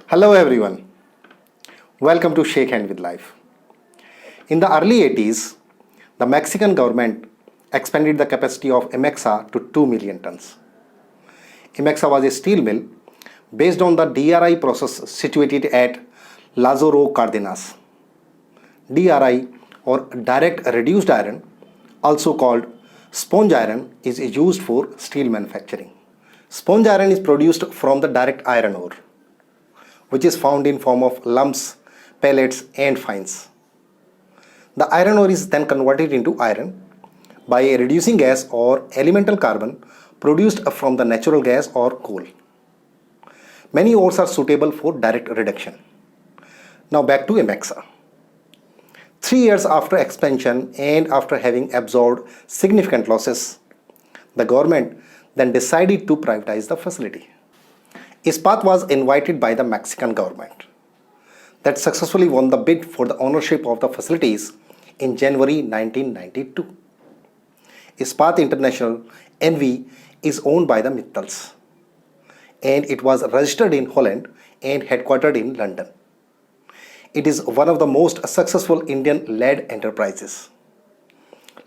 Hello everyone, welcome to Shake Hand with Life. In the early 80s, the Mexican government expanded the capacity of Emexa to 2 million tons. Emexa was a steel mill based on the DRI process situated at Lázaro Cárdenas. DRI or direct reduced iron, also called sponge iron, is used for steel manufacturing. Sponge iron is produced from the direct iron ore, which is found in form of lumps, pellets and fines. The iron ore is then converted into iron by a reducing gas or elemental carbon produced from the natural gas or coal. Many ores are suitable for direct reduction. Now back to Emexa. 3 years after expansion and after having absorbed significant losses, the government then decided to privatize the facility. Ispat was invited by the Mexican government that successfully won the bid for the ownership of the facilities in January 1992. Ispat International NV is owned by the Mittals and it was registered in Holland and headquartered in London. It is one of the most successful Indian-led enterprises.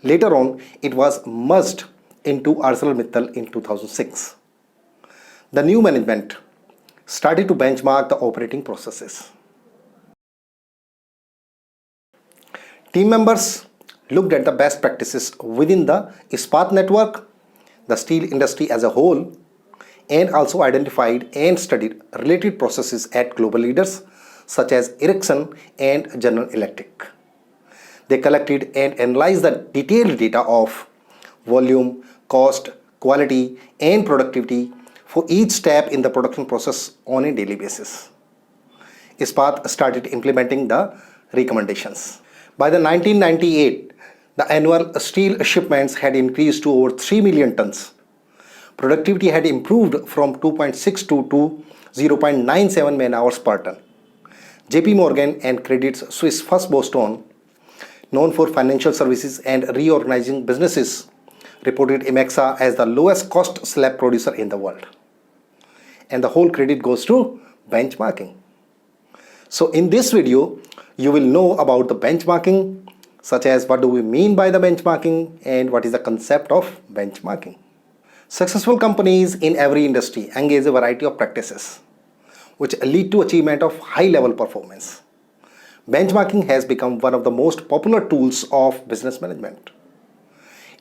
Later on, it was merged into ArcelorMittal in 2006. The new management started to benchmark the operating processes. Team members looked at the best practices within the Ispat network, the steel industry as a whole, and also identified and studied related processes at global leaders such as Ericsson and General Electric. They collected and analyzed the detailed data of volume, cost, quality, and productivity for each step in the production process on a daily basis. Ispat started implementing the recommendations. By the 1998, the annual steel shipments had increased to over 3 million tons. Productivity had improved from 2.62 to 0.97 man-hours per ton. JP Morgan and Credit Suisse First Boston, known for financial services and reorganizing businesses, reported Emexa as the lowest cost slab producer in the world. And the whole credit goes to benchmarking. So in this video, you will know about the benchmarking, such as what do we mean by the benchmarking and what is the concept of benchmarking. Successful companies in every industry engage a variety of practices which lead to achievement of high-level performance. Benchmarking has become one of the most popular tools of business management.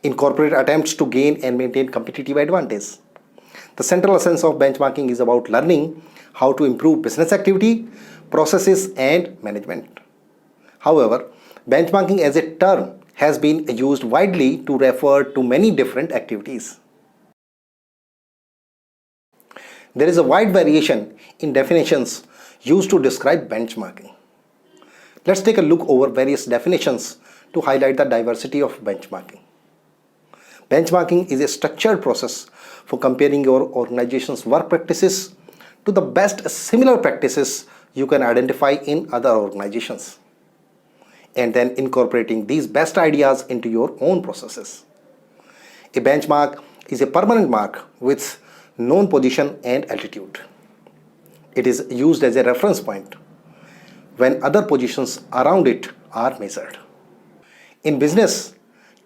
In corporate attempts to gain and maintain competitive advantage, the central essence of benchmarking is about learning how to improve business activity, processes, and management. However, benchmarking as a term has been used widely to refer to many different activities. There is a wide variation in definitions used to describe benchmarking. Let's take a look over various definitions to highlight the diversity of benchmarking. Benchmarking is a structured process for comparing your organization's work practices to the best similar practices you can identify in other organizations, and then incorporating these best ideas into your own processes. A benchmark is a permanent mark with known position and altitude. It is used as a reference point when other positions around it are measured. In business,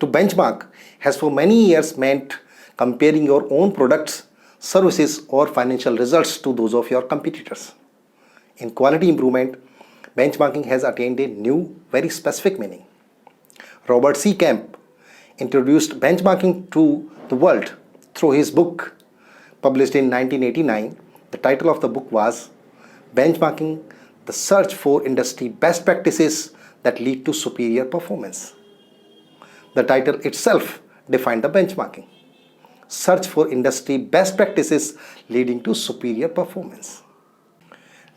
to benchmark has for many years meant comparing your own products, services, or financial results to those of your competitors. In quality improvement, benchmarking has attained a new, very specific meaning. Robert C. Kemp introduced benchmarking to the world through his book, published in 1989. The title of the book was Benchmarking: The Search for Industry Best Practices That Lead to Superior Performance. The title itself defined the benchmarking: search for industry best practices leading to superior performance.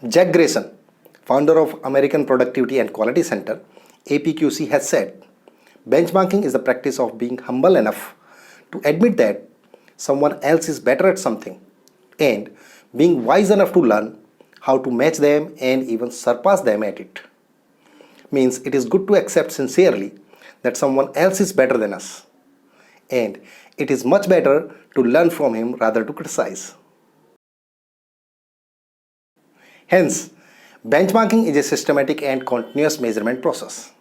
Jack Grayson, founder of American Productivity and Quality Center, APQC, has said, benchmarking is the practice of being humble enough to admit that someone else is better at something and being wise enough to learn how to match them and even surpass them at it. Means it is good to accept sincerely that someone else is better than us, and it is much better to learn from him rather to criticize. Hence, benchmarking is a systematic and continuous measurement process,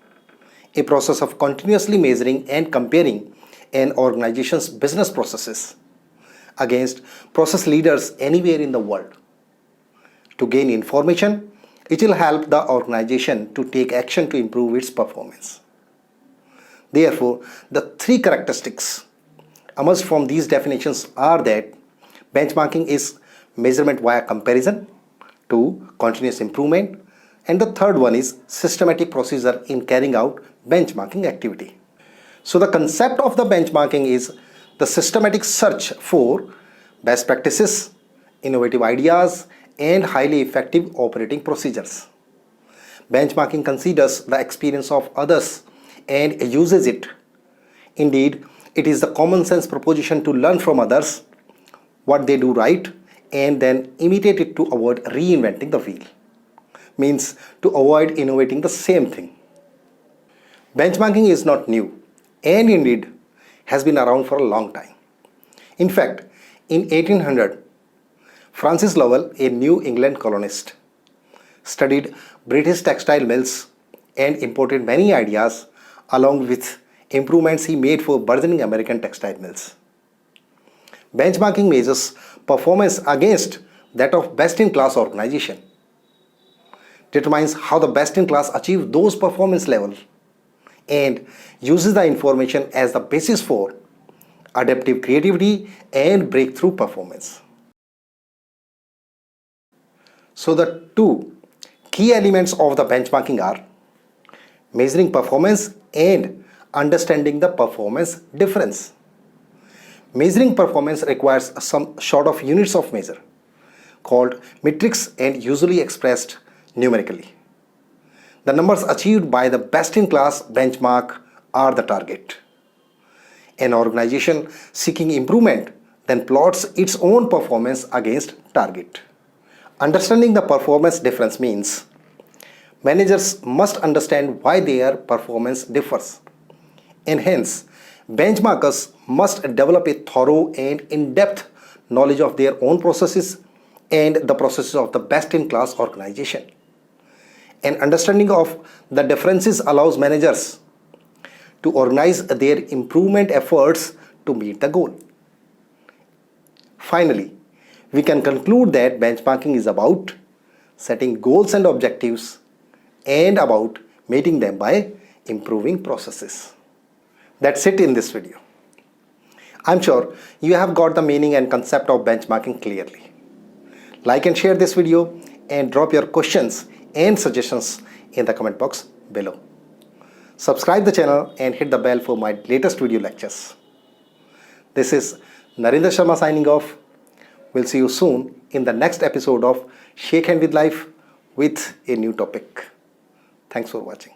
a process of continuously measuring and comparing an organization's business processes against process leaders anywhere in the world. To gain information, it will help the organization to take action to improve its performance. Therefore, the three characteristics emerged from these definitions are that benchmarking is measurement via comparison, 2. Continuous improvement, and the third one is systematic procedure in carrying out benchmarking activity. So the concept of the benchmarking is the systematic search for best practices, innovative ideas, and highly effective operating procedures. Benchmarking considers the experience of others and uses it. Indeed, it is the common sense proposition to learn from others what they do right and then imitate it to avoid reinventing the wheel. Means to avoid innovating the same thing. Benchmarking is not new and indeed has been around for a long time. In fact, in 1800, Francis Lowell, a New England colonist, studied British textile mills and imported many ideas along with improvements he made for burgeoning American textile mills. Benchmarking measures performance against that of best-in-class organization, determines how the best-in-class achieve those performance levels, and uses the information as the basis for adaptive creativity and breakthrough performance. So the two key elements of the benchmarking are measuring performance and understanding the performance difference. Measuring performance requires some sort of units of measure called metrics and usually expressed numerically. The numbers achieved by the best-in-class benchmark are the target. An organization seeking improvement then plots its own performance against target. Understanding the performance difference means managers must understand why their performance differs, and hence benchmarkers must develop a thorough and in-depth knowledge of their own processes and the processes of the best-in-class organization. An understanding of the differences allows managers to organize their improvement efforts to meet the goal. Finally, we can conclude that benchmarking is about setting goals and objectives and about meeting them by improving processes. That's it in this video. I'm sure you have got the meaning and concept of benchmarking clearly. Like and share this video and drop your questions and suggestions in the comment box below. Subscribe the channel and hit the bell for my latest video lectures. This is Narendra Sharma signing off. We'll see you soon in the next episode of Shake Hand with Life with a new topic. Thanks for watching.